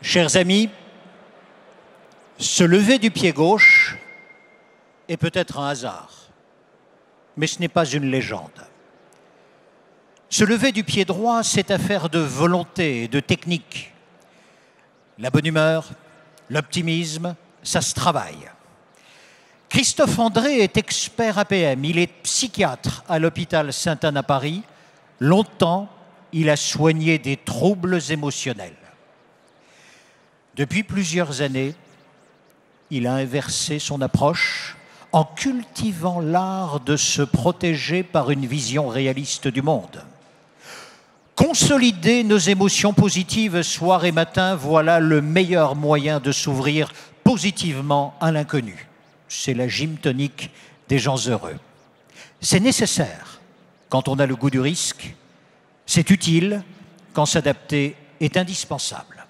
Chers amis, se lever du pied gauche est peut-être un hasard, mais ce n'est pas une légende. Se lever du pied droit, c'est affaire de volonté et de technique. La bonne humeur, l'optimisme, ça se travaille. Christophe André est expert APM, il est psychiatre à l'hôpital Sainte-Anne à Paris. Longtemps, il a soigné des troubles émotionnels. Depuis plusieurs années, il a inversé son approche en cultivant l'art de se protéger par une vision réaliste du monde. Consolider nos émotions positives soir et matin, voilà le meilleur moyen de s'ouvrir positivement à l'inconnu. C'est la gym tonique des gens heureux. C'est nécessaire quand on a le goût du risque, c'est utile quand s'adapter est indispensable.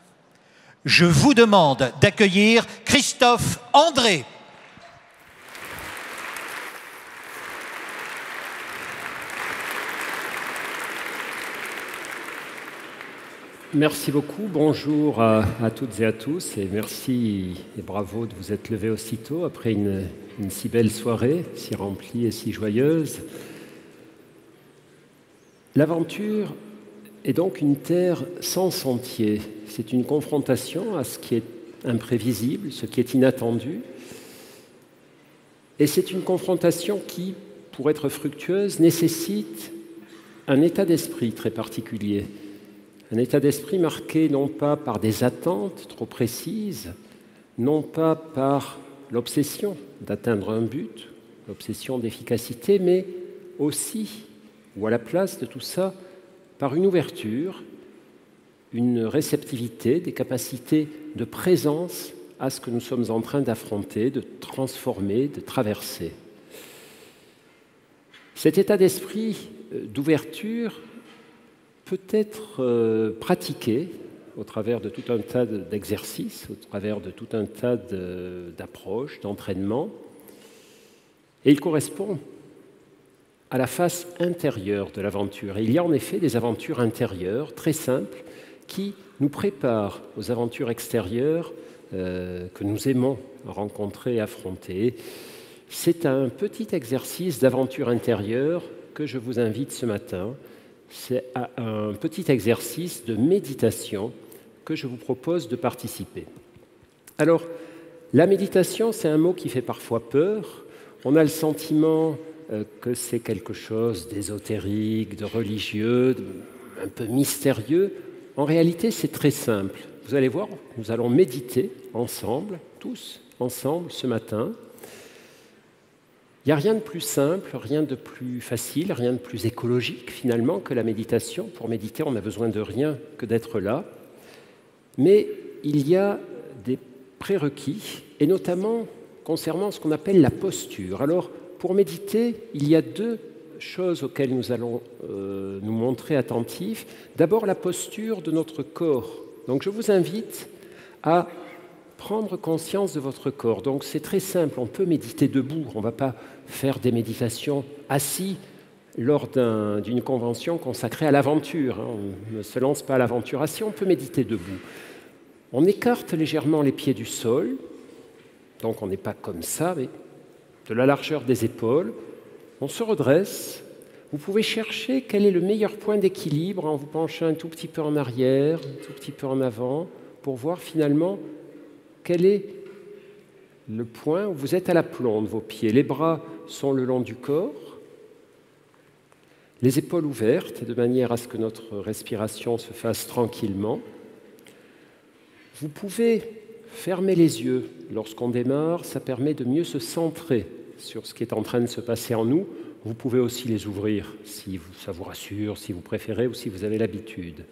Je vous demande d'accueillir Christophe André. Merci beaucoup, bonjour à toutes et à tous et merci et bravo de vous être levés aussitôt après une si belle soirée, si remplie et si joyeuse. L'aventure est donc une terre sans sentier, c'est une confrontation à ce qui est imprévisible, ce qui est inattendu et c'est une confrontation qui, pour être fructueuse, nécessite un état d'esprit très particulier. Un état d'esprit marqué non pas par des attentes trop précises, non pas par l'obsession d'atteindre un but, l'obsession d'efficacité, mais aussi, ou à la place de tout ça, par une ouverture, une réceptivité, des capacités de présence à ce que nous sommes en train d'affronter, de transformer, de traverser. Cet état d'esprit d'ouverture peut être pratiqué au travers de tout un tas d'exercices, au travers de tout un tas d'approches, d'entraînements. Et il correspond à la face intérieure de l'aventure. Et il y a en effet des aventures intérieures très simples qui nous préparent aux aventures extérieures que nous aimons rencontrer et affronter. C'est un petit exercice d'aventure intérieure que je vous invite ce matin. C'est un petit exercice de méditation que je vous propose de participer. Alors, la méditation, c'est un mot qui fait parfois peur. On a le sentiment que c'est quelque chose d'ésotérique, de religieux, un peu mystérieux. En réalité, c'est très simple. Vous allez voir, nous allons méditer ensemble, tous ensemble ce matin. Il n'y a rien de plus simple, rien de plus facile, rien de plus écologique finalement que la méditation. Pour méditer, on n'a besoin de rien que d'être là. Mais il y a des prérequis, et notamment concernant ce qu'on appelle la posture. Alors, pour méditer, il y a deux choses auxquelles nous allons nous montrer attentifs. D'abord, la posture de notre corps. Donc, je vous invite à prendre conscience de votre corps. Donc, c'est très simple, on peut méditer debout, on ne va pas faire des méditations assis lors d'une convention consacrée à l'aventure. On ne se lance pas à l'aventure assis, on peut méditer debout. On écarte légèrement les pieds du sol, donc on n'est pas comme ça, mais de la largeur des épaules. On se redresse. Vous pouvez chercher quel est le meilleur point d'équilibre en vous penchant un tout petit peu en arrière, un tout petit peu en avant, pour voir finalement quel est le point où vous êtes à l'aplomb de vos pieds. Les bras sont le long du corps, les épaules ouvertes, de manière à ce que notre respiration se fasse tranquillement. Vous pouvez fermer les yeux. Lorsqu'on démarre, ça permet de mieux se centrer sur ce qui est en train de se passer en nous. Vous pouvez aussi les ouvrir, si ça vous rassure, si vous préférez ou si vous avez l'habitude.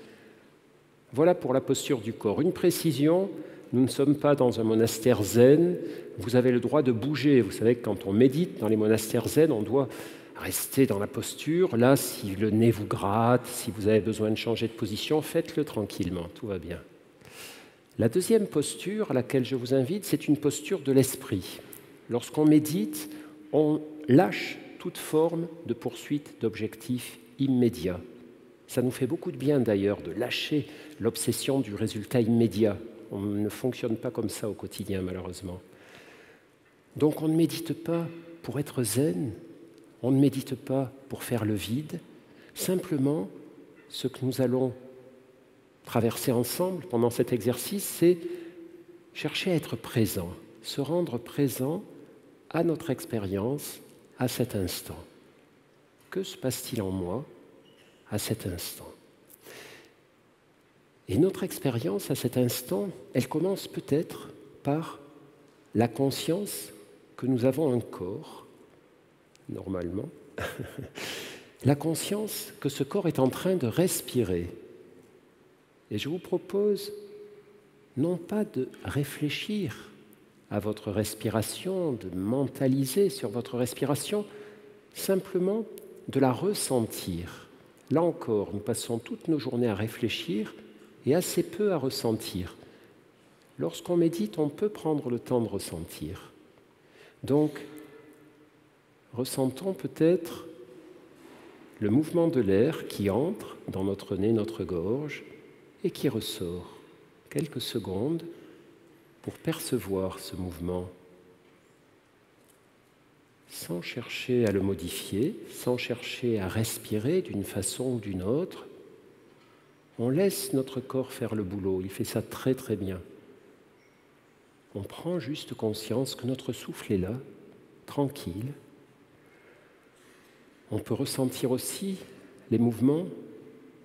Voilà pour la posture du corps. Une précision, nous ne sommes pas dans un monastère zen. Vous avez le droit de bouger. Vous savez que quand on médite dans les monastères zen, on doit rester dans la posture. Là, si le nez vous gratte, si vous avez besoin de changer de position, faites-le tranquillement, tout va bien. La deuxième posture à laquelle je vous invite, c'est une posture de l'esprit. Lorsqu'on médite, on lâche toute forme de poursuite d'objectifs immédiats. Ça nous fait beaucoup de bien d'ailleurs de lâcher l'obsession du résultat immédiat. On ne fonctionne pas comme ça au quotidien, malheureusement. Donc on ne médite pas pour être zen, on ne médite pas pour faire le vide. Simplement, ce que nous allons traverser ensemble pendant cet exercice, c'est chercher à être présent, se rendre présent à notre expérience, à cet instant. Que se passe-t-il en moi à cet instant? Et notre expérience à cet instant, elle commence peut-être par la conscience que nous avons un corps, normalement, la conscience que ce corps est en train de respirer. Et je vous propose non pas de réfléchir à votre respiration, de mentaliser sur votre respiration, simplement de la ressentir. Là encore, nous passons toutes nos journées à réfléchir et assez peu à ressentir. Lorsqu'on médite, on peut prendre le temps de ressentir. Donc, ressentons peut-être le mouvement de l'air qui entre dans notre nez, notre gorge, et qui ressort. Quelques secondes pour percevoir ce mouvement, sans chercher à le modifier, sans chercher à respirer d'une façon ou d'une autre. On laisse notre corps faire le boulot, il fait ça très très bien. On prend juste conscience que notre souffle est là, tranquille. On peut ressentir aussi les mouvements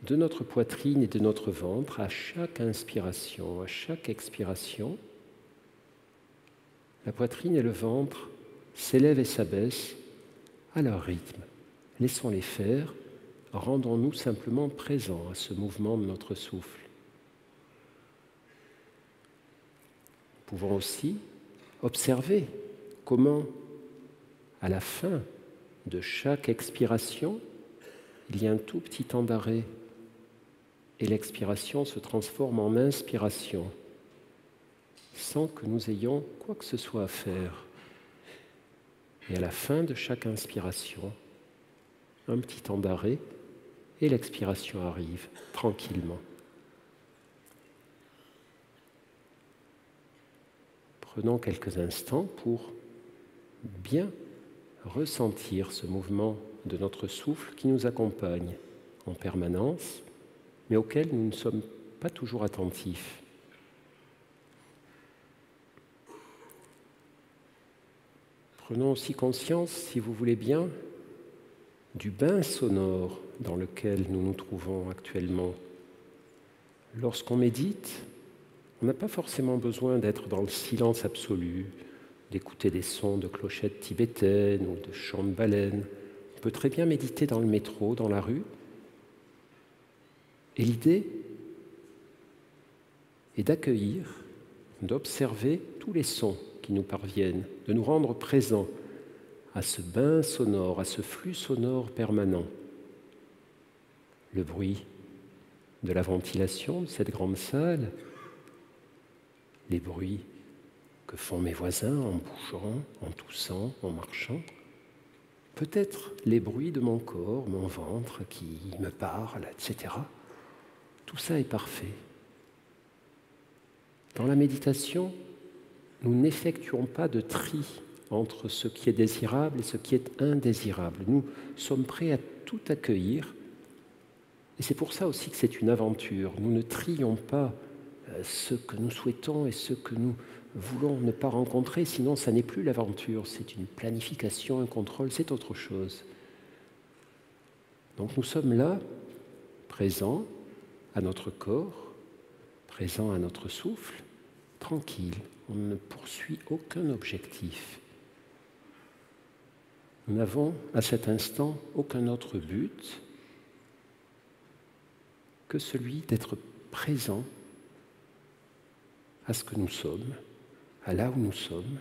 de notre poitrine et de notre ventre à chaque inspiration, à chaque expiration. La poitrine et le ventre s'élèvent et s'abaissent à leur rythme. Laissons-les faire, rendons-nous simplement présents à ce mouvement de notre souffle. Nous pouvons aussi observer comment, à la fin de chaque expiration, il y a un tout petit temps d'arrêt et l'expiration se transforme en inspiration, sans que nous ayons quoi que ce soit à faire. Et à la fin de chaque inspiration, un petit temps d'arrêt et l'expiration arrive tranquillement. Prenons quelques instants pour bien ressentir ce mouvement de notre souffle qui nous accompagne en permanence, mais auquel nous ne sommes pas toujours attentifs. Prenons aussi conscience, si vous voulez bien, du bain sonore dans lequel nous nous trouvons actuellement. Lorsqu'on médite, on n'a pas forcément besoin d'être dans le silence absolu, d'écouter des sons de clochettes tibétaines ou de chants de baleines. On peut très bien méditer dans le métro, dans la rue. Et l'idée est d'accueillir, d'observer tous les sons qui nous parviennent, de nous rendre présents à ce bain sonore, à ce flux sonore permanent. Le bruit de la ventilation de cette grande salle, les bruits que font mes voisins en bougeant, en toussant, en marchant, peut-être les bruits de mon corps, mon ventre qui me parle, etc. Tout ça est parfait. Dans la méditation, nous n'effectuons pas de tri entre ce qui est désirable et ce qui est indésirable. Nous sommes prêts à tout accueillir. Et c'est pour ça aussi que c'est une aventure. Nous ne trions pas ce que nous souhaitons et ce que nous voulons ne pas rencontrer, sinon ça n'est plus l'aventure, c'est une planification, un contrôle, c'est autre chose. Donc nous sommes là, présents à notre corps, présents à notre souffle, tranquille. On ne poursuit aucun objectif. Nous n'avons à cet instant aucun autre but que celui d'être présent à ce que nous sommes, à là où nous sommes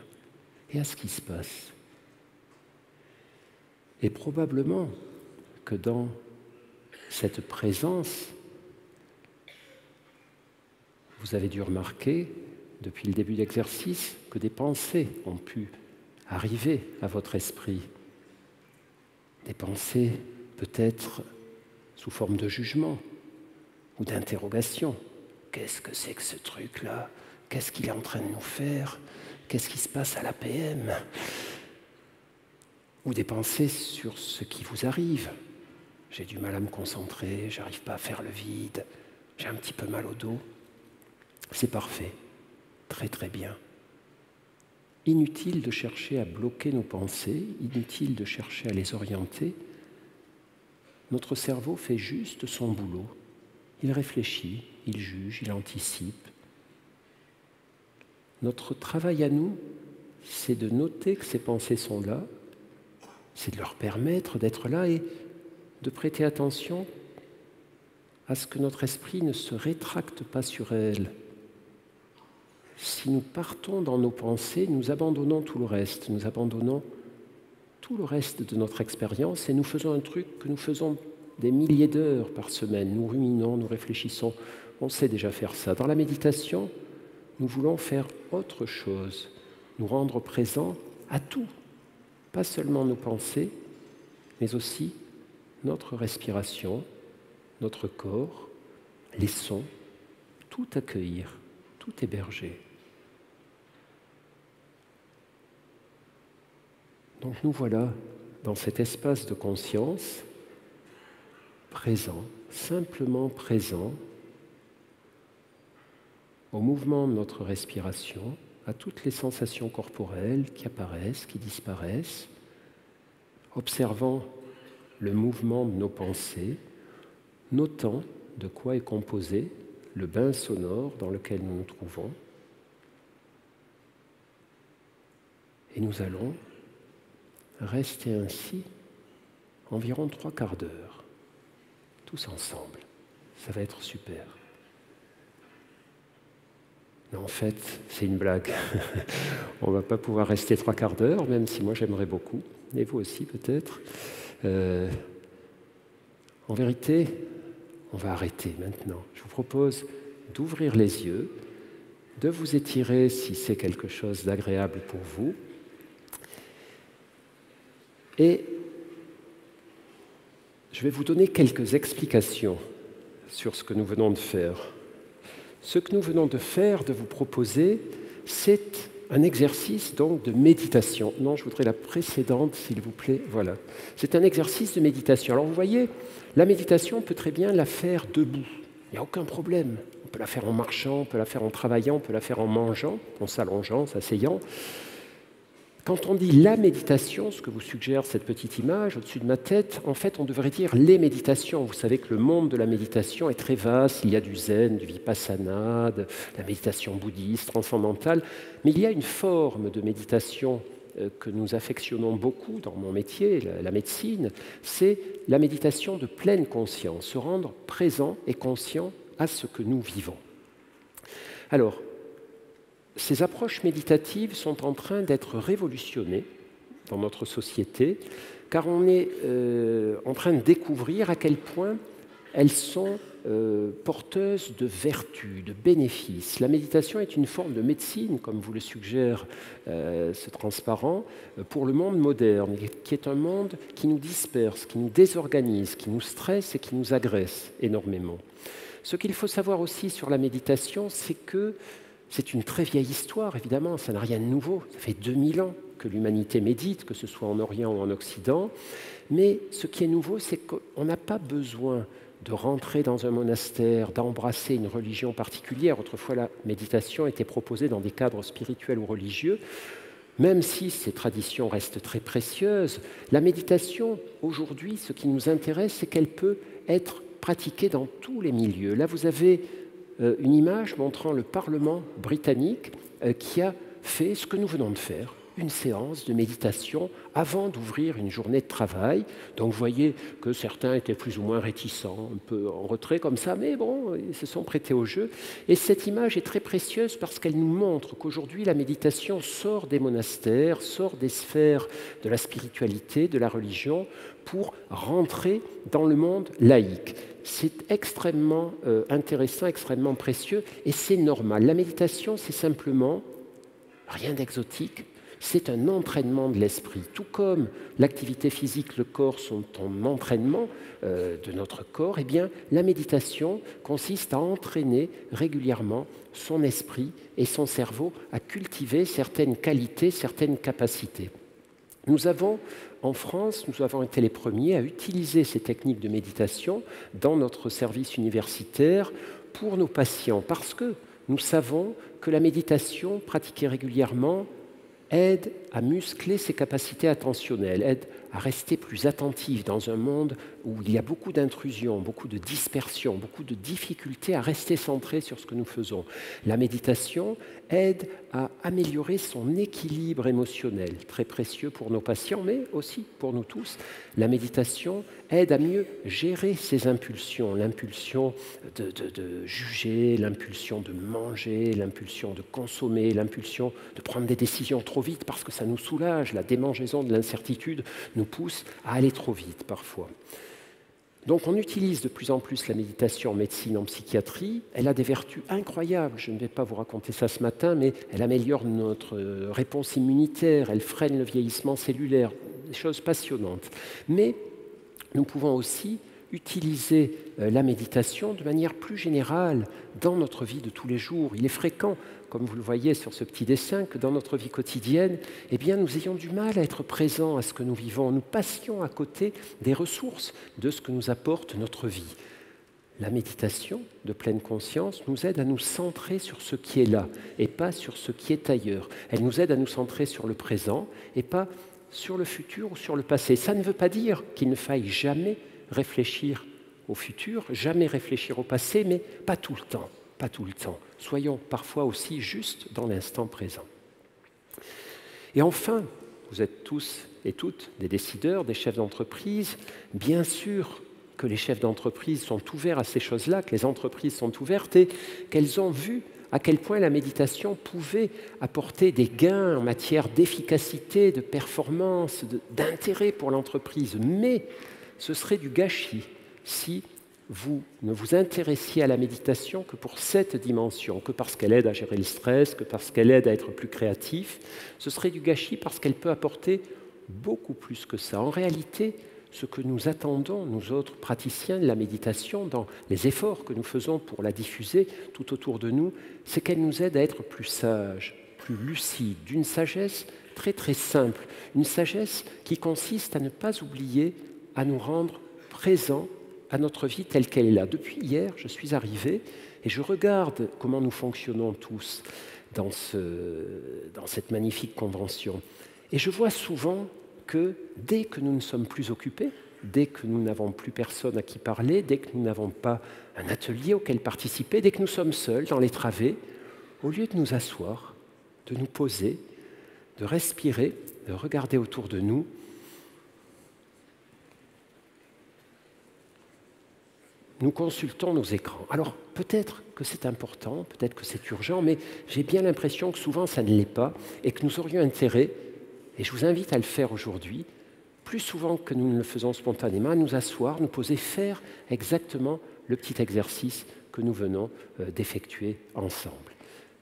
et à ce qui se passe. Et probablement que dans cette présence, vous avez dû remarquer depuis le début de l'exercice que des pensées ont pu arriver à votre esprit. Des pensées peut-être sous forme de jugement ou d'interrogation. qu'est-ce que c'est que ce truc-là? Qu'est-ce qu'il est en train de nous faire? Qu'est-ce qui se passe à l'APM? Ou des pensées sur ce qui vous arrive. J'ai du mal à me concentrer, j'arrive pas à faire le vide, j'ai un petit peu mal au dos. C'est parfait, très très bien. Inutile de chercher à bloquer nos pensées, inutile de chercher à les orienter. Notre cerveau fait juste son boulot. Il réfléchit, il juge, il anticipe. Notre travail à nous, c'est de noter que ces pensées sont là, c'est de leur permettre d'être là et de prêter attention à ce que notre esprit ne se rétracte pas sur elles. Si nous partons dans nos pensées, nous abandonnons tout le reste, nous abandonnons tout le reste de notre expérience et nous faisons un truc que nous faisons des milliers d'heures par semaine. Nous ruminons, nous réfléchissons, on sait déjà faire ça. Dans la méditation, nous voulons faire autre chose, nous rendre présents à tout, pas seulement nos pensées, mais aussi notre respiration, notre corps, les sons, tout accueillir, tout héberger. Donc nous voilà dans cet espace de conscience, présent, simplement présent, au mouvement de notre respiration, à toutes les sensations corporelles qui apparaissent, qui disparaissent, observant le mouvement de nos pensées, notant de quoi est composé le bain sonore dans lequel nous nous trouvons. Et nous allons rester ainsi environ 3/4 d'heure, tous ensemble. Ça va être super. Non, en fait, c'est une blague. On ne va pas pouvoir rester 3/4 d'heure, même si moi j'aimerais beaucoup, et vous aussi peut-être. En vérité, on va arrêter maintenant. Je vous propose d'ouvrir les yeux, de vous étirer si c'est quelque chose d'agréable pour vous. Et je vais vous donner quelques explications sur ce que nous venons de faire. Ce que nous venons de faire, de vous proposer, c'est un exercice donc de méditation. Non, je voudrais la précédente, s'il vous plaît. Voilà. C'est un exercice de méditation. Alors vous voyez, la méditation, on peut très bien la faire debout. Il n'y a aucun problème. On peut la faire en marchant, on peut la faire en travaillant, on peut la faire en mangeant, en s'allongeant, en s'asseyant. Quand on dit la méditation, ce que vous suggère cette petite image au-dessus de ma tête, en fait, on devrait dire les méditations. Vous savez que le monde de la méditation est très vaste. Il y a du zen, du vipassana, de la méditation bouddhiste, transcendantale. Mais il y a une forme de méditation que nous affectionnons beaucoup dans mon métier, la médecine, c'est la méditation de pleine conscience, se rendre présent et conscient à ce que nous vivons. Alors, ces approches méditatives sont en train d'être révolutionnées dans notre société, car on est en train de découvrir à quel point elles sont porteuses de vertus, de bénéfices. La méditation est une forme de médecine, comme vous le suggère ce transparent, pour le monde moderne, qui est un monde qui nous disperse, qui nous désorganise, qui nous stresse et qui nous agresse énormément. Ce qu'il faut savoir aussi sur la méditation, c'est que c'est une très vieille histoire, évidemment, ça n'a rien de nouveau. Ça fait 2000 ans que l'humanité médite, que ce soit en Orient ou en Occident. Mais ce qui est nouveau, c'est qu'on n'a pas besoin de rentrer dans un monastère, d'embrasser une religion particulière. Autrefois, la méditation était proposée dans des cadres spirituels ou religieux. Même si ces traditions restent très précieuses, la méditation, aujourd'hui, ce qui nous intéresse, c'est qu'elle peut être pratiquée dans tous les milieux. Là, vous avez une image montrant le Parlement britannique qui a fait ce que nous venons de faire, une séance de méditation avant d'ouvrir une journée de travail. Donc vous voyez que certains étaient plus ou moins réticents, un peu en retrait comme ça, mais bon, ils se sont prêtés au jeu. Et cette image est très précieuse parce qu'elle nous montre qu'aujourd'hui la méditation sort des monastères, sort des sphères de la spiritualité, de la religion, pour rentrer dans le monde laïque. C'est extrêmement intéressant, extrêmement précieux, et c'est normal. La méditation, c'est simplement rien d'exotique, C'est un entraînement de l'esprit. Tout comme l'activité physique, le corps sont en entraînement de notre corps, eh bien, la méditation consiste à entraîner régulièrement son esprit et son cerveau à cultiver certaines qualités, certaines capacités. Nous avons, en France, nous avons été les premiers à utiliser ces techniques de méditation dans notre service universitaire pour nos patients, parce que nous savons que la méditation pratiquée régulièrement aide à muscler ses capacités attentionnelles, aide à rester plus attentif dans un monde où il y a beaucoup d'intrusions, beaucoup de dispersion, beaucoup de difficultés à rester centré sur ce que nous faisons. La méditation aide à améliorer son équilibre émotionnel, très précieux pour nos patients, mais aussi pour nous tous. La méditation aide à mieux gérer ses impulsions, l'impulsion de juger, l'impulsion de manger, l'impulsion de consommer, l'impulsion de prendre des décisions trop vite parce que ça nous soulage, la démangeaison de l'incertitude nous pousse à aller trop vite parfois. Donc on utilise de plus en plus la méditation en médecine, en psychiatrie. Elle a des vertus incroyables. Je ne vais pas vous raconter ça ce matin, mais elle améliore notre réponse immunitaire, elle freine le vieillissement cellulaire, des choses passionnantes. Mais nous pouvons aussi utiliser la méditation de manière plus générale dans notre vie de tous les jours. Il est fréquent, comme vous le voyez sur ce petit dessin, que dans notre vie quotidienne, eh bien, nous ayons du mal à être présents à ce que nous vivons. Nous passions à côté des ressources de ce que nous apporte notre vie. La méditation de pleine conscience nous aide à nous centrer sur ce qui est là et pas sur ce qui est ailleurs. Elle nous aide à nous centrer sur le présent et pas sur le futur ou sur le passé. Ça ne veut pas dire qu'il ne faille jamais réfléchir au futur, jamais réfléchir au passé, mais pas tout le temps, pas tout le temps. Soyons parfois aussi justes dans l'instant présent. Et enfin, vous êtes tous et toutes des décideurs, des chefs d'entreprise. Bien sûr que les chefs d'entreprise sont ouverts à ces choses-là, que les entreprises sont ouvertes et qu'elles ont vu à quel point la méditation pouvait apporter des gains en matière d'efficacité, de performance, d'intérêt pour l'entreprise. Mais ce serait du gâchis si vous ne vous intéressiez à la méditation que pour cette dimension, que parce qu'elle aide à gérer le stress, que parce qu'elle aide à être plus créatif. Ce serait du gâchis parce qu'elle peut apporter beaucoup plus que ça. En réalité, ce que nous attendons, nous autres praticiens de la méditation, dans les efforts que nous faisons pour la diffuser tout autour de nous, c'est qu'elle nous aide à être plus sages, plus lucides, d'une sagesse très très simple, une sagesse qui consiste à ne pas oublier à nous rendre présents à notre vie telle qu'elle est là. Depuis hier, je suis arrivé et je regarde comment nous fonctionnons tous dans cette magnifique convention. Et je vois souvent que dès que nous ne sommes plus occupés, dès que nous n'avons plus personne à qui parler, dès que nous n'avons pas un atelier auquel participer, dès que nous sommes seuls dans les travées, au lieu de nous asseoir, de nous poser, de respirer, de regarder autour de nous, nous consultons nos écrans. Alors, peut-être que c'est important, peut-être que c'est urgent, mais j'ai bien l'impression que souvent ça ne l'est pas et que nous aurions intérêt, et je vous invite à le faire aujourd'hui, plus souvent que nous ne le faisons spontanément, à nous asseoir, nous poser, faire exactement le petit exercice que nous venons d'effectuer ensemble.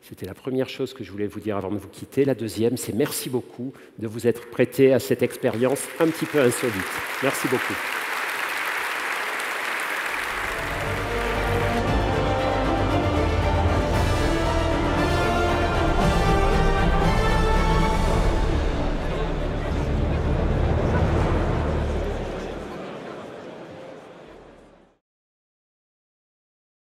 C'était la première chose que je voulais vous dire avant de vous quitter. La deuxième, c'est merci beaucoup de vous être prêtés à cette expérience un petit peu insolite. Merci beaucoup.